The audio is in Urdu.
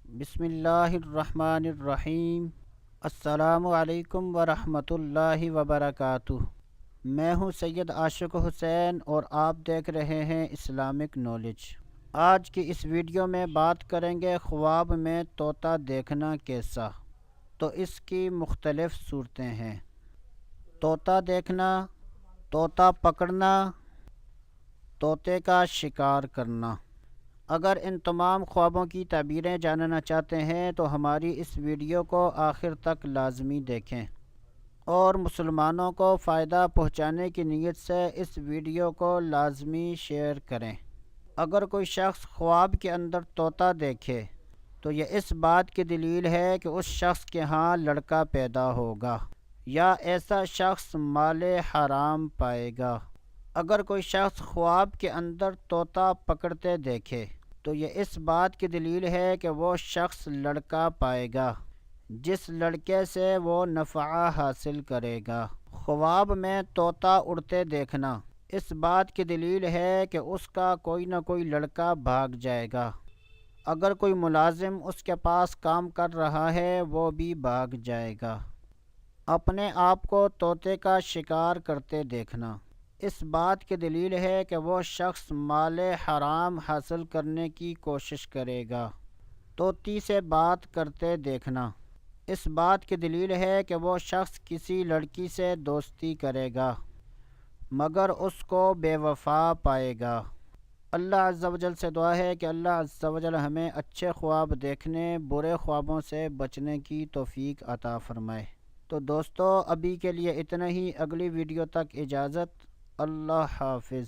بسم اللہ الرحمن الرحیم۔ السلام علیکم ورحمۃ اللہ وبرکاتہ۔ میں ہوں سید عاشق حسین اور آپ دیکھ رہے ہیں اسلامک نالج۔ آج کی اس ویڈیو میں بات کریں گے خواب میں طوطا دیکھنا کیسا۔ تو اس کی مختلف صورتیں ہیں: طوطا دیکھنا، طوطا پکڑنا، طوطے کا شکار کرنا۔ اگر ان تمام خوابوں کی تعبیریں جاننا چاہتے ہیں تو ہماری اس ویڈیو کو آخر تک لازمی دیکھیں، اور مسلمانوں کو فائدہ پہنچانے کی نیت سے اس ویڈیو کو لازمی شیئر کریں۔ اگر کوئی شخص خواب کے اندر طوطا دیکھے تو یہ اس بات کی دلیل ہے کہ اس شخص کے ہاں لڑکا پیدا ہوگا یا ایسا شخص مال حرام پائے گا۔ اگر کوئی شخص خواب کے اندر طوطا پکڑتے دیکھے تو یہ اس بات کی دلیل ہے کہ وہ شخص لڑکا پائے گا جس لڑکے سے وہ نفع حاصل کرے گا۔ خواب میں طوطا اڑتے دیکھنا اس بات کی دلیل ہے کہ اس کا کوئی نہ کوئی لڑکا بھاگ جائے گا۔ اگر کوئی ملازم اس کے پاس کام کر رہا ہے وہ بھی بھاگ جائے گا۔ اپنے آپ کو طوطے کا شکار کرتے دیکھنا اس بات کی دلیل ہے کہ وہ شخص مال حرام حاصل کرنے کی کوشش کرے گا۔ طوطی سے بات کرتے دیکھنا اس بات کی دلیل ہے کہ وہ شخص کسی لڑکی سے دوستی کرے گا مگر اس کو بے وفا پائے گا۔ اللہ عز و جل سے دعا ہے کہ اللہ عز و جل ہمیں اچھے خواب دیکھنے، برے خوابوں سے بچنے کی توفیق عطا فرمائے۔ تو دوستو ابھی کے لیے اتنا ہی، اگلی ویڈیو تک اجازت۔ اللہ حافظ۔